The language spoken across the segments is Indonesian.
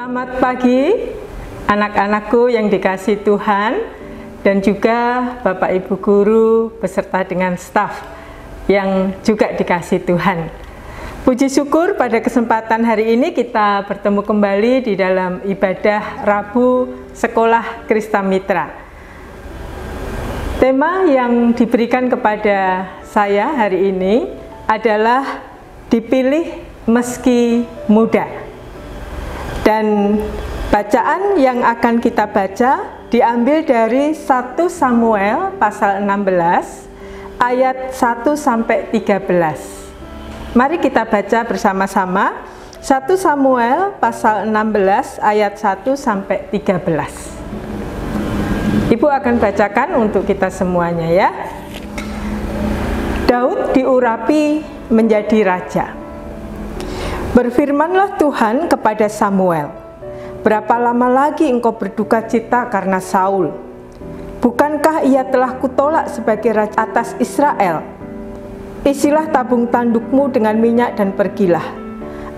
Selamat pagi anak-anakku yang dikasihi Tuhan, dan juga Bapak Ibu Guru beserta dengan staf yang juga dikasihi Tuhan. Puji syukur pada kesempatan hari ini kita bertemu kembali di dalam ibadah Rabu Sekolah Krista Mitra. Tema yang diberikan kepada saya hari ini adalah dipilih meski muda. Dan bacaan yang akan kita baca diambil dari 1 Samuel pasal 16 ayat 1 sampai 13. Mari kita baca bersama-sama 1 Samuel pasal 16 ayat 1 sampai 13. Ibu akan bacakan untuk kita semuanya ya. Daud diurapi menjadi raja. Berfirmanlah Tuhan kepada Samuel, "Berapa lama lagi engkau berduka cita karena Saul? Bukankah ia telah kutolak sebagai raja atas Israel? Isilah tabung tandukmu dengan minyak dan pergilah.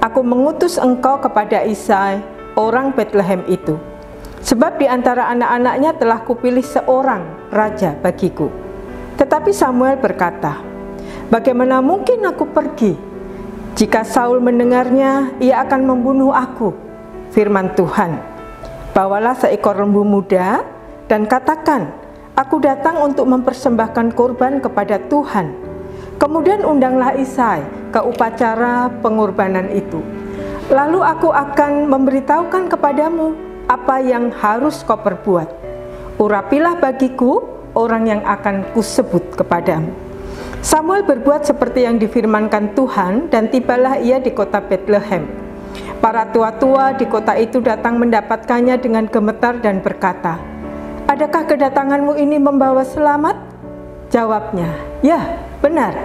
Aku mengutus engkau kepada Isai, orang Betlehem itu. Sebab di antara anak-anaknya telah kupilih seorang raja bagiku." Tetapi Samuel berkata, "Bagaimana mungkin aku pergi? Jika Saul mendengarnya, ia akan membunuh aku." Firman Tuhan, "Bawalah seekor lembu muda dan katakan, aku datang untuk mempersembahkan korban kepada Tuhan. Kemudian undanglah Isai ke upacara pengorbanan itu. Lalu aku akan memberitahukan kepadamu apa yang harus kau perbuat. Urapilah bagiku orang yang akan kusebut kepadamu." Samuel berbuat seperti yang difirmankan Tuhan, dan tibalah ia di kota Betlehem. Para tua-tua di kota itu datang mendapatkannya dengan gemetar dan berkata, "Adakah kedatanganmu ini membawa selamat?" Jawabnya, "Ya, benar.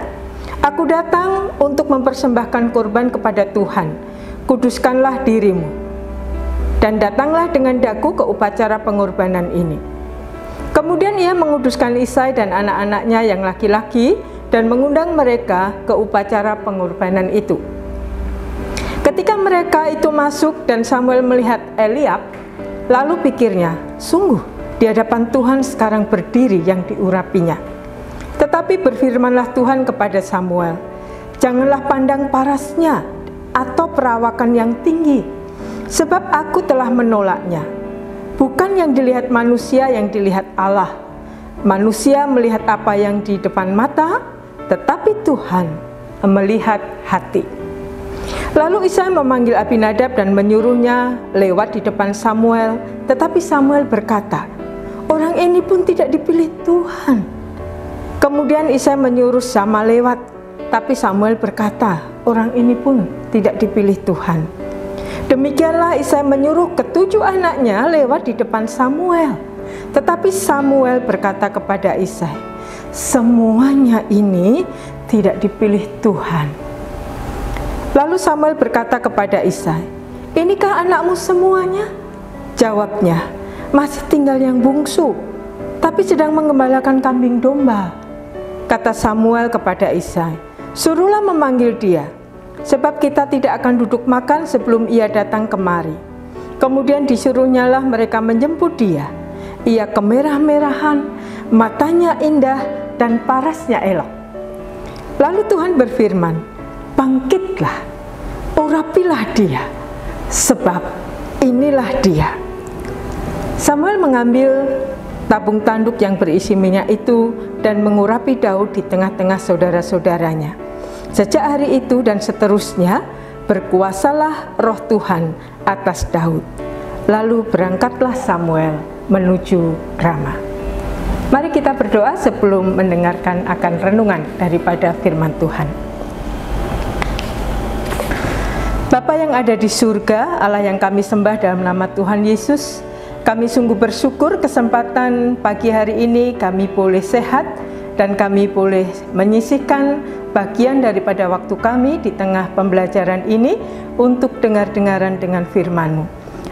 Aku datang untuk mempersembahkan korban kepada Tuhan. Kuduskanlah dirimu." Dan datanglah dengan daku ke upacara pengorbanan ini. Kemudian ia menguduskan Isai dan anak-anaknya yang laki-laki dan mengundang mereka ke upacara pengorbanan itu. Ketika mereka itu masuk dan Samuel melihat Eliab, lalu pikirnya, "Sungguh di hadapan Tuhan sekarang berdiri yang diurapinya." Tetapi berfirmanlah Tuhan kepada Samuel, "Janganlah pandang parasnya atau perawakan yang tinggi, sebab aku telah menolaknya. Bukan yang dilihat manusia yang dilihat Allah. Manusia melihat apa yang di depan mata, tetapi Tuhan melihat hati." Lalu Isai memanggil Abinadab dan menyuruhnya lewat di depan Samuel. Tetapi Samuel berkata, "Orang ini pun tidak dipilih Tuhan." Kemudian Isai menyuruh Sama lewat. Tapi Samuel berkata, "Orang ini pun tidak dipilih Tuhan." Demikianlah Isai menyuruh ketujuh anaknya lewat di depan Samuel. Tetapi Samuel berkata kepada Isai, "Semuanya ini tidak dipilih Tuhan." Lalu Samuel berkata kepada Isai, "Inikah anakmu semuanya?" Jawabnya, "Masih tinggal yang bungsu, tapi sedang mengembalakan kambing domba." Kata Samuel kepada Isai, "Suruhlah memanggil dia, sebab kita tidak akan duduk makan sebelum ia datang kemari." Kemudian disuruhnyalah mereka menjemput dia. Ia kemerah-merahan, matanya indah, dan parasnya elok. Lalu Tuhan berfirman, "Bangkitlah, urapilah dia, sebab inilah dia." Samuel mengambil tabung tanduk yang berisi minyak itu dan mengurapi Daud di tengah-tengah saudara-saudaranya. Sejak hari itu dan seterusnya, berkuasalah roh Tuhan atas Daud. Lalu berangkatlah Samuel menuju Rama. Mari kita berdoa sebelum mendengarkan akan renungan daripada firman Tuhan. Bapa yang ada di surga, Allah yang kami sembah dalam nama Tuhan Yesus, kami sungguh bersyukur kesempatan pagi hari ini kami boleh sehat dan kami boleh menyisihkan bagian daripada waktu kami di tengah pembelajaran ini untuk dengar-dengaran dengan firman-Mu.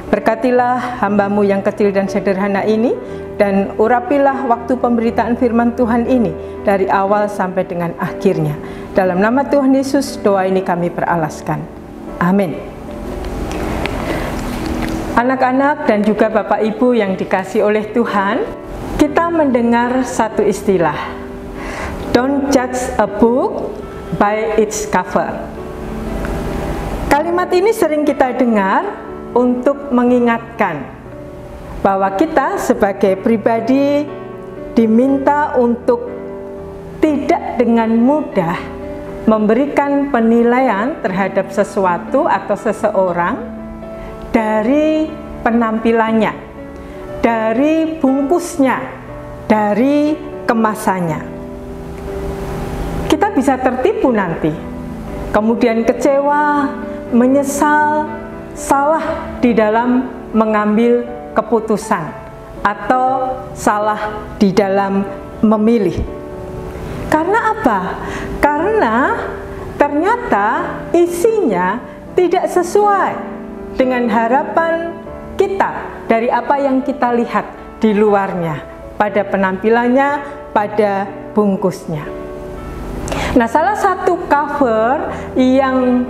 Berkatilah hamba-Mu yang kecil dan sederhana ini, dan urapilah waktu pemberitaan firman Tuhan ini dari awal sampai dengan akhirnya. Dalam nama Tuhan Yesus, doa ini kami peralaskan. Amin. Anak-anak dan juga Bapak Ibu yang dikasihi oleh Tuhan, kita mendengar satu istilah, don't judge a book by its cover. Kalimat ini sering kita dengar untuk mengingatkan bahwa kita sebagai pribadi diminta untuk tidak dengan mudah memberikan penilaian terhadap sesuatu atau seseorang dari penampilannya, dari bungkusnya, dari kemasannya. Kita bisa tertipu nanti, kemudian kecewa, menyesal, salah di dalam mengambil keputusan atau salah di dalam memilih. Karena apa? Karena ternyata isinya tidak sesuai dengan harapan kita dari apa yang kita lihat di luarnya, pada penampilannya, pada bungkusnya. Nah, salah satu cover yang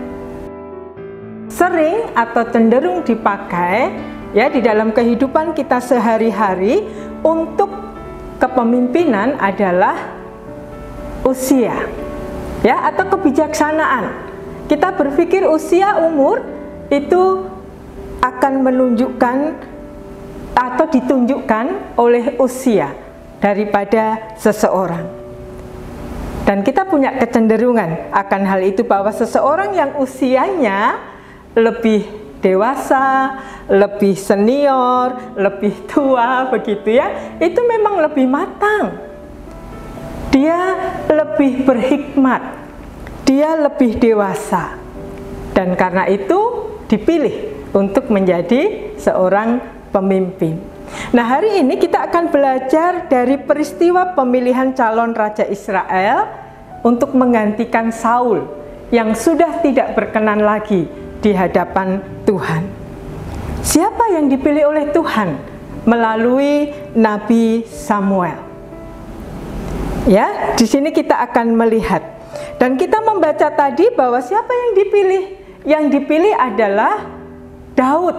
sering atau cenderung dipakai ya di dalam kehidupan kita sehari-hari untuk kepemimpinan adalah usia ya, atau kebijaksanaan. Kita berpikir usia, umur itu akan menunjukkan atau ditunjukkan oleh usia daripada seseorang. Dan kita punya kecenderungan akan hal itu, bahwa seseorang yang usianya lebih dewasa, lebih senior, lebih tua begitu ya, itu memang lebih matang. Dia lebih berhikmat, dia lebih dewasa, dan karena itu dipilih untuk menjadi seorang pemimpin. Nah, hari ini kita akan belajar dari peristiwa pemilihan calon Raja Israel untuk menggantikan Saul yang sudah tidak berkenan lagi di hadapan Tuhan. Siapa yang dipilih oleh Tuhan? Melalui Nabi Samuel. Ya, di sini kita akan melihat, dan kita membaca tadi bahwa siapa yang dipilih? Yang dipilih adalah Daud.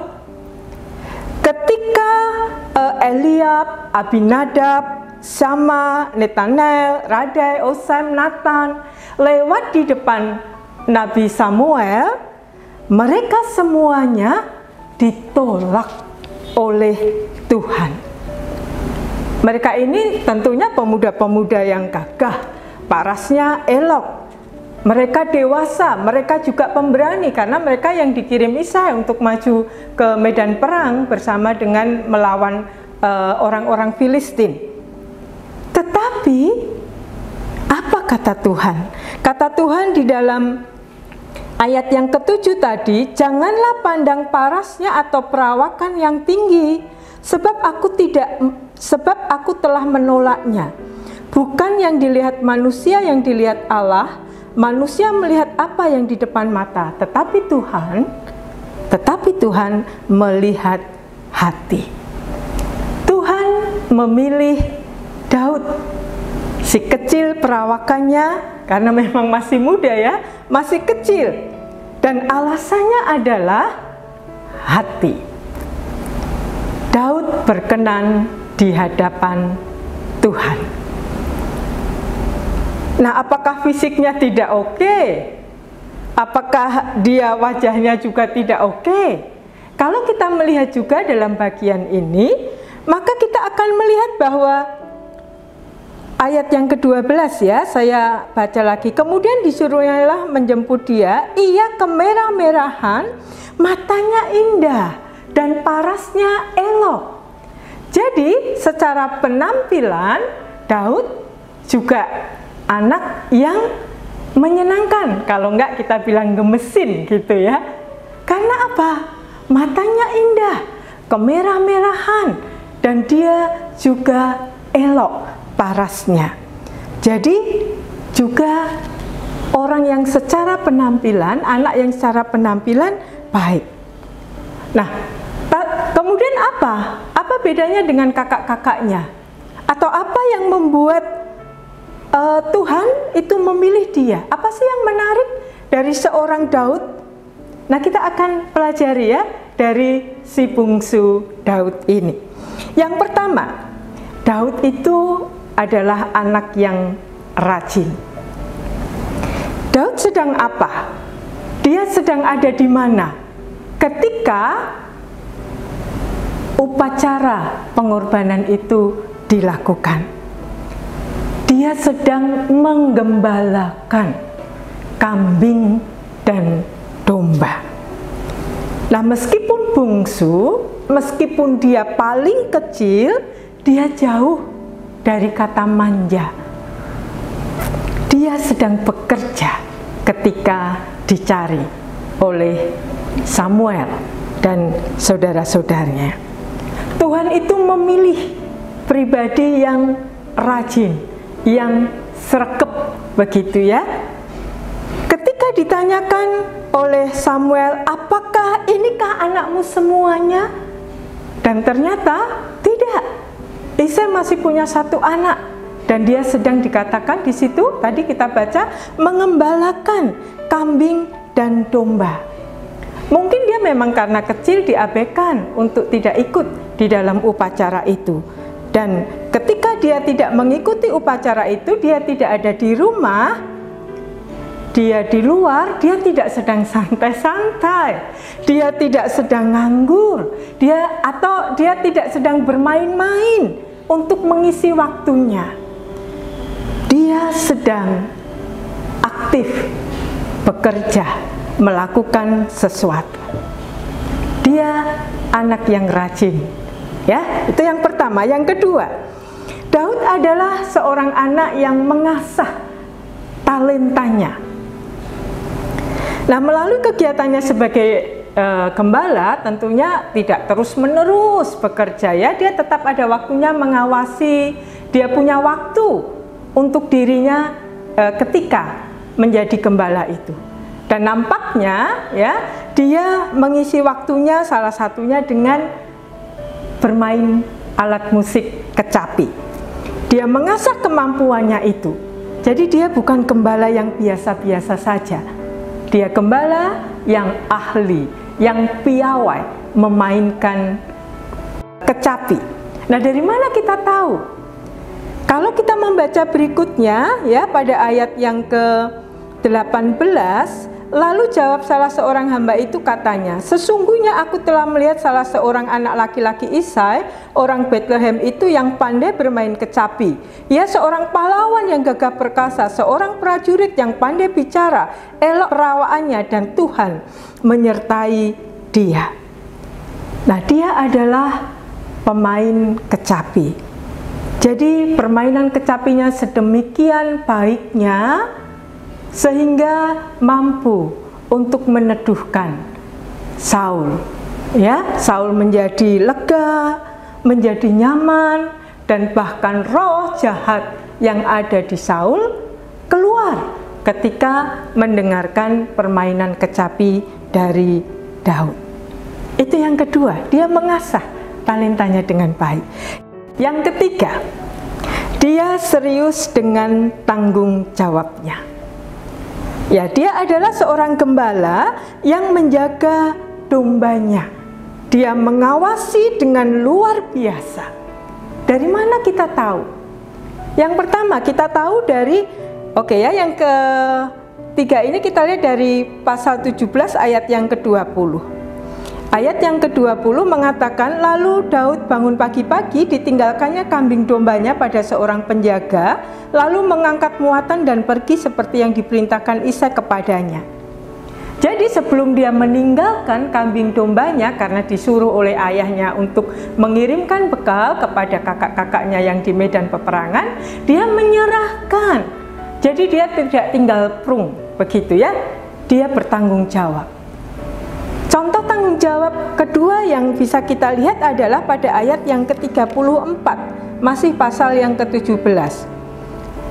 Ketika Eliab, Abinadab, Sama, Netanel, Radai, Osem, Nathan lewat di depan Nabi Samuel, mereka semuanya ditolak oleh Tuhan. Mereka ini tentunya pemuda-pemuda yang gagah, parasnya elok. Mereka dewasa, mereka juga pemberani karena mereka yang dikirim Isai untuk maju ke medan perang bersama dengan melawan orang-orang Filistin. Tetapi apa kata Tuhan? Kata Tuhan di dalam ayat yang ke-7 tadi, janganlah pandang parasnya atau perawakan yang tinggi, sebab aku telah menolaknya. Bukan yang dilihat manusia yang dilihat Allah. Manusia melihat apa yang di depan mata, tetapi Tuhan melihat hati. Tuhan memilih Daud, si kecil perawakannya, karena memang masih muda ya, masih kecil, dan alasannya adalah hati. Daud berkenan di hadapan Tuhan. Nah, apakah fisiknya tidak oke? Apakah dia wajahnya juga tidak oke? Kalau kita melihat juga dalam bagian ini, maka kita akan melihat bahwa ayat yang ke-12 ya, saya baca lagi. Kemudian disuruhnya menjemput dia, ia kemerah-merahan, matanya indah dan parasnya elok. Jadi secara penampilan Daud juga anak yang menyenangkan, kalau enggak kita bilang gemesin gitu ya. Karena apa? Matanya indah, kemerah-merahan, dan dia juga elok parasnya. Jadi juga orang yang secara penampilan, anak yang secara penampilan baik. Nah, kemudian apa? Apa bedanya dengan kakak-kakaknya? Atau apa yang membuat Tuhan itu memilih dia? Apa sih yang menarik dari seorang Daud? Nah, kita akan pelajari ya dari si bungsu Daud ini. Yang pertama, Daud itu adalah anak yang rajin. Daud sedang apa? Dia sedang ada di mana ketika upacara pengorbanan itu dilakukan? Dia sedang menggembalakan kambing dan domba. Nah, meskipun bungsu, meskipun dia paling kecil, dia jauh dari kata manja. Dia sedang bekerja ketika dicari oleh Samuel dan saudara-saudaranya. Tuhan itu memilih pribadi yang rajin, yang srekep, begitu ya. Ketika ditanyakan oleh Samuel, apakah inikah anakmu semuanya? Dan ternyata tidak. Isai masih punya satu anak, dan dia sedang dikatakan di situ, tadi kita baca, mengembalakan kambing dan domba. Mungkin dia memang karena kecil diabaikan untuk tidak ikut di dalam upacara itu. Dan ketika dia tidak mengikuti upacara itu, dia tidak ada di rumah, dia di luar, dia tidak sedang santai-santai, dia tidak sedang nganggur, dia tidak sedang bermain-main untuk mengisi waktunya. Dia sedang aktif bekerja, melakukan sesuatu. Dia anak yang rajin. Ya, itu yang pertama. Yang kedua, Daud adalah seorang anak yang mengasah talentanya. Nah, melalui kegiatannya sebagai gembala, tentunya tidak terus-menerus bekerja ya. Dia tetap ada waktunya mengawasi, dia punya waktu untuk dirinya ketika menjadi gembala itu. Dan nampaknya ya, dia mengisi waktunya salah satunya dengan bermain alat musik kecapi. Dia mengasah kemampuannya itu. Jadi dia bukan gembala yang biasa-biasa saja. Dia gembala yang ahli, yang piawai memainkan kecapi. Nah, dari mana kita tahu? Kalau kita membaca berikutnya ya, pada ayat yang ke-18, lalu jawab salah seorang hamba itu, katanya, sesungguhnya aku telah melihat salah seorang anak laki-laki Isai, orang Bethlehem itu yang pandai bermain kecapi. Ia seorang pahlawan yang gagah perkasa, seorang prajurit yang pandai bicara, elok perawaannya, dan Tuhan menyertai dia. Nah, dia adalah pemain kecapi. Jadi permainan kecapinya sedemikian baiknya sehingga mampu untuk meneduhkan Saul. Ya, Saul menjadi lega, menjadi nyaman, dan bahkan roh jahat yang ada di Saul keluar ketika mendengarkan permainan kecapi dari Daud. Itu yang kedua, dia mengasah talentanya dengan baik. Yang ketiga, dia serius dengan tanggung jawabnya. Ya, dia adalah seorang gembala yang menjaga dombanya. Dia mengawasi dengan luar biasa. Dari mana kita tahu? Yang pertama kita tahu dari, yang ketiga ini kita lihat dari pasal 17 ayat yang ke-20. Ayat yang ke-20 mengatakan, lalu Daud bangun pagi-pagi, ditinggalkannya kambing dombanya pada seorang penjaga, lalu mengangkat muatan dan pergi seperti yang diperintahkan Isai kepadanya. Jadi sebelum dia meninggalkan kambing dombanya karena disuruh oleh ayahnya untuk mengirimkan bekal kepada kakak-kakaknya yang di medan peperangan, dia menyerahkan. Jadi dia tidak tinggal prung, begitu ya. Dia bertanggung jawab. Contoh tanggung jawab kedua yang bisa kita lihat adalah pada ayat yang ke-34, masih pasal yang ke-17.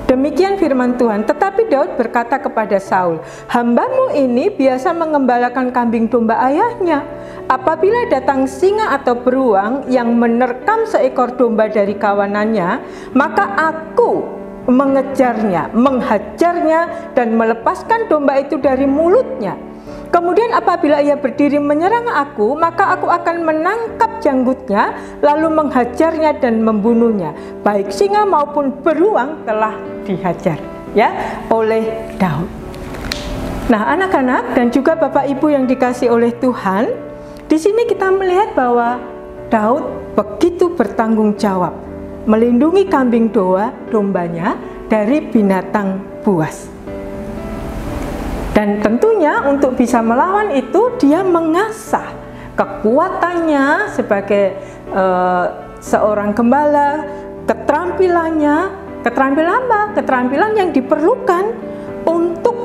Demikian firman Tuhan, tetapi Daud berkata kepada Saul, hambamu ini biasa mengembalakan kambing domba ayahnya. Apabila datang singa atau beruang yang menerkam seekor domba dari kawanannya, maka aku mengejarnya, menghajarnya, dan melepaskan domba itu dari mulutnya. Kemudian apabila ia berdiri menyerang aku, maka aku akan menangkap janggutnya, lalu menghajarnya dan membunuhnya. Baik singa maupun beruang telah dihajar, ya, oleh Daud. Nah, anak-anak dan juga Bapak Ibu yang dikasihi oleh Tuhan, di sini kita melihat bahwa Daud begitu bertanggung jawab melindungi kambing dombanya dari binatang buas. Dan tentunya untuk bisa melawan itu dia mengasah kekuatannya sebagai seorang gembala, keterampilan yang diperlukan untuk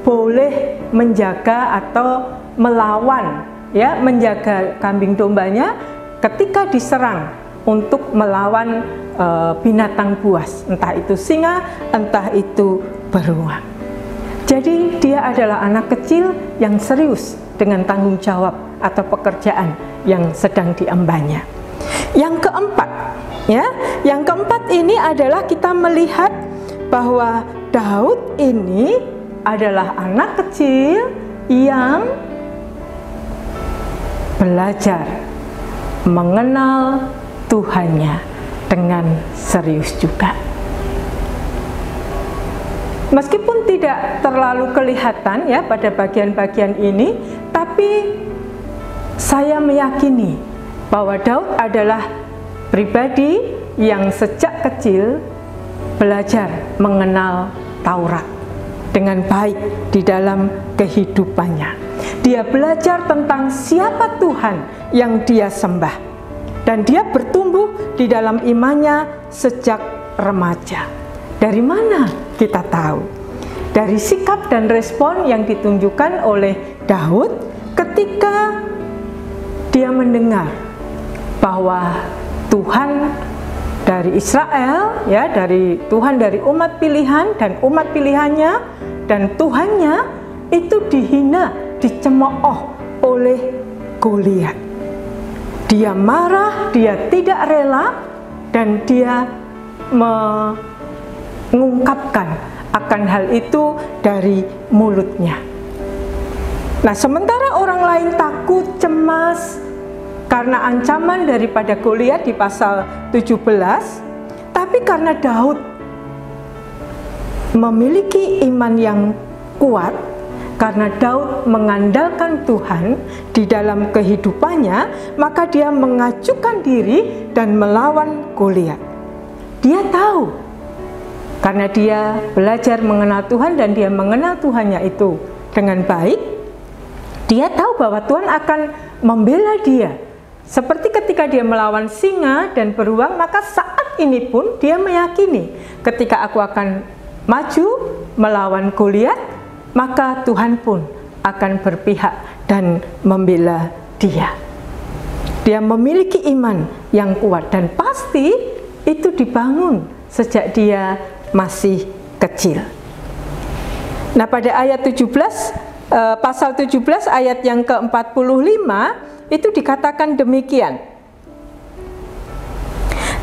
boleh menjaga atau melawan, ya, menjaga kambing dombanya ketika diserang untuk melawan binatang buas, entah itu singa, entah itu beruang. Jadi dia adalah anak kecil yang serius dengan tanggung jawab atau pekerjaan yang sedang diembannya. Yang keempat, ya, yang keempat ini adalah kita melihat bahwa Daud ini adalah anak kecil yang belajar mengenal Tuhannya dengan serius juga. Meskipun tidak terlalu kelihatan, ya, pada bagian-bagian ini, tapi saya meyakini bahwa Daud adalah pribadi yang sejak kecil belajar mengenal Taurat dengan baik di dalam kehidupannya. Dia belajar tentang siapa Tuhan yang dia sembah, dan dia bertumbuh di dalam imannya sejak remaja. Dari mana kita tahu? Dari sikap dan respon yang ditunjukkan oleh Daud ketika dia mendengar bahwa Tuhan dari Israel, ya, dari Tuhan dari umat pilihan dan umat pilihannya dan Tuhannya itu dihina, dicemooh oleh Goliat. Dia marah, dia tidak rela, dan dia mengungkapkan akan hal itu dari mulutnya. Nah, sementara orang lain takut, cemas karena ancaman daripada Goliat di pasal 17, tapi karena Daud memiliki iman yang kuat, karena Daud mengandalkan Tuhan di dalam kehidupannya, maka dia mengajukan diri dan melawan Goliat. Dia tahu, karena dia belajar mengenal Tuhan dan dia mengenal Tuhannya itu dengan baik, dia tahu bahwa Tuhan akan membela dia. Seperti ketika dia melawan singa dan beruang, maka saat ini pun dia meyakini ketika aku akan maju melawan Goliat, maka Tuhan pun akan berpihak dan membela dia. Dia memiliki iman yang kuat dan pasti itu dibangun sejak dia masih kecil. Nah, pada ayat 17, pasal 17 ayat yang ke-45 itu dikatakan demikian.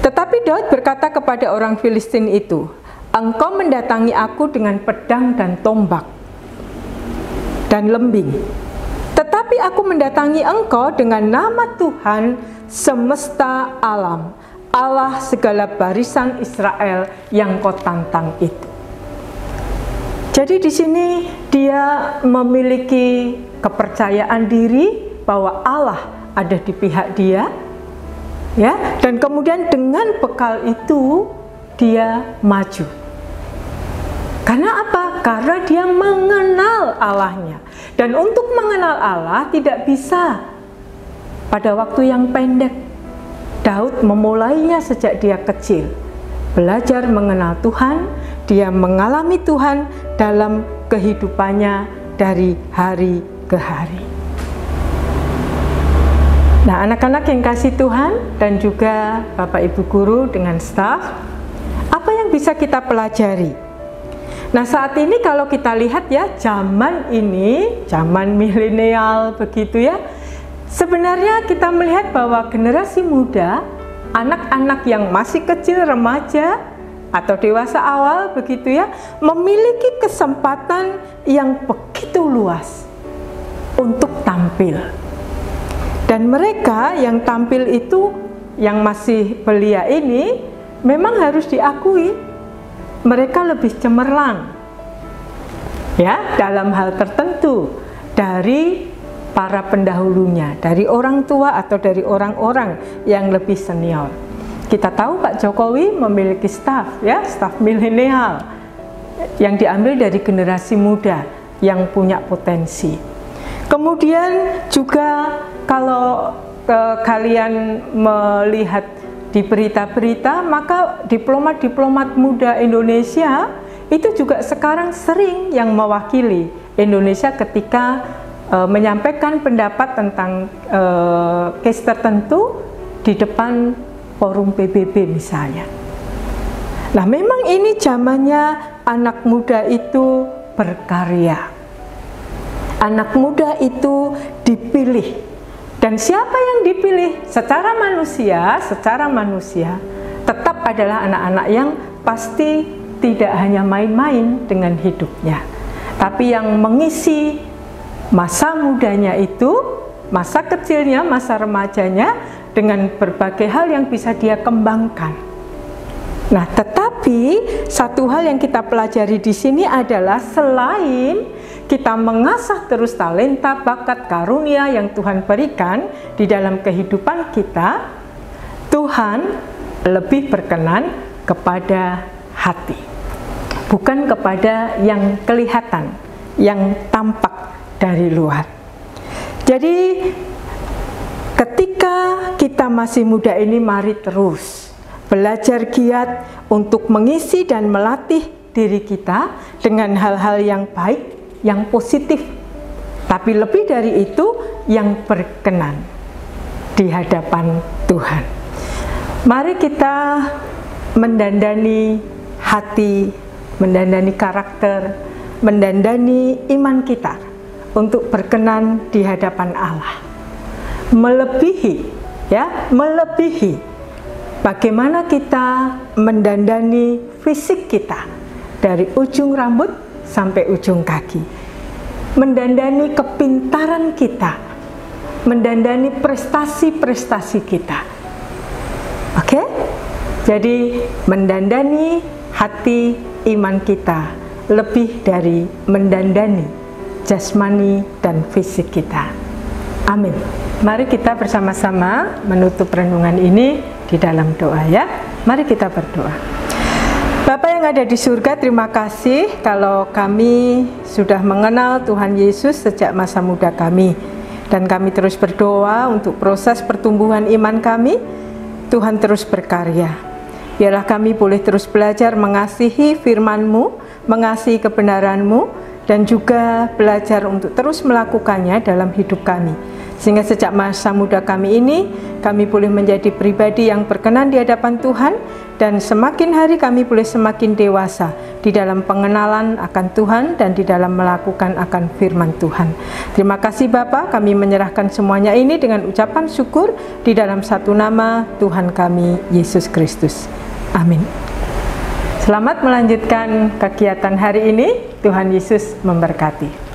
Tetapi Daud berkata kepada orang Filistin itu, "Engkau mendatangi aku dengan pedang dan tombak dan lembing, tetapi aku mendatangi engkau dengan nama Tuhan semesta alam, Allah segala barisan Israel yang kau tantang itu." Jadi di sini dia memiliki kepercayaan diri bahwa Allah ada di pihak dia, ya, dan kemudian dengan bekal itu dia maju. Karena apa? Karena dia mengenal Allahnya. Dan untuk mengenal Allah tidak bisa pada waktu yang pendek. Daud memulainya sejak dia kecil. Belajar mengenal Tuhan, dia mengalami Tuhan dalam kehidupannya dari hari ke hari. Nah, anak-anak yang kasih Tuhan dan juga Bapak Ibu guru dengan staf, apa yang bisa kita pelajari? Nah, saat ini kalau kita lihat, ya, zaman ini, zaman milenial begitu, ya, sebenarnya kita melihat bahwa generasi muda, anak-anak yang masih kecil, remaja atau dewasa awal begitu, ya, memiliki kesempatan yang begitu luas untuk tampil. Dan mereka yang tampil itu, yang masih belia ini, memang harus diakui, mereka lebih cemerlang ya dalam hal tertentu dari para pendahulunya, dari orang tua atau dari orang-orang yang lebih senior. Kita tahu Pak Jokowi memiliki staf ya, staf milenial yang diambil dari generasi muda yang punya potensi. Kemudian juga kalau kalian melihat di berita-berita, maka diplomat-diplomat muda Indonesia itu juga sekarang sering yang mewakili Indonesia ketika menyampaikan pendapat tentang case tertentu di depan forum PBB misalnya. Nah, memang ini zamannya anak muda itu berkarya. Anak muda itu dipilih. Dan siapa yang dipilih secara manusia tetap adalah anak-anak yang pasti tidak hanya main-main dengan hidupnya, tapi yang mengisi masa mudanya itu, masa kecilnya, masa remajanya dengan berbagai hal yang bisa dia kembangkan. Nah, tetapi satu hal yang kita pelajari di sini adalah selain kita mengasah terus talenta, bakat, karunia yang Tuhan berikan di dalam kehidupan kita, Tuhan lebih berkenan kepada hati, bukan kepada yang kelihatan, yang tampak dari luar. Jadi ketika kita masih muda ini, mari terus belajar giat untuk mengisi dan melatih diri kita dengan hal-hal yang baik, yang positif, tapi lebih dari itu yang berkenan di hadapan Tuhan. Mari kita mendandani hati, mendandani karakter, mendandani iman kita untuk berkenan di hadapan Allah. Melebihi bagaimana kita mendandani fisik kita dari ujung rambut sampai ujung kaki, mendandani kepintaran kita, mendandani prestasi-prestasi kita. Oke? Jadi mendandani hati iman kita lebih dari mendandani jasmani dan fisik kita. Amin. Mari kita bersama-sama menutup renungan ini di dalam doa ya. Mari kita berdoa. Bapa yang ada di surga, terima kasih kalau kami sudah mengenal Tuhan Yesus sejak masa muda kami. Dan kami terus berdoa untuk proses pertumbuhan iman kami. Tuhan terus berkarya. Biarlah kami boleh terus belajar mengasihi firman-Mu, mengasihi kebenaran-Mu, dan juga belajar untuk terus melakukannya dalam hidup kami. Sehingga sejak masa muda kami ini, kami boleh menjadi pribadi yang berkenan di hadapan Tuhan, dan semakin hari kami boleh semakin dewasa di dalam pengenalan akan Tuhan dan di dalam melakukan akan firman Tuhan. Terima kasih Bapa, kami menyerahkan semuanya ini dengan ucapan syukur di dalam satu nama Tuhan kami, Yesus Kristus. Amin. Selamat melanjutkan kegiatan hari ini. Tuhan Yesus memberkati.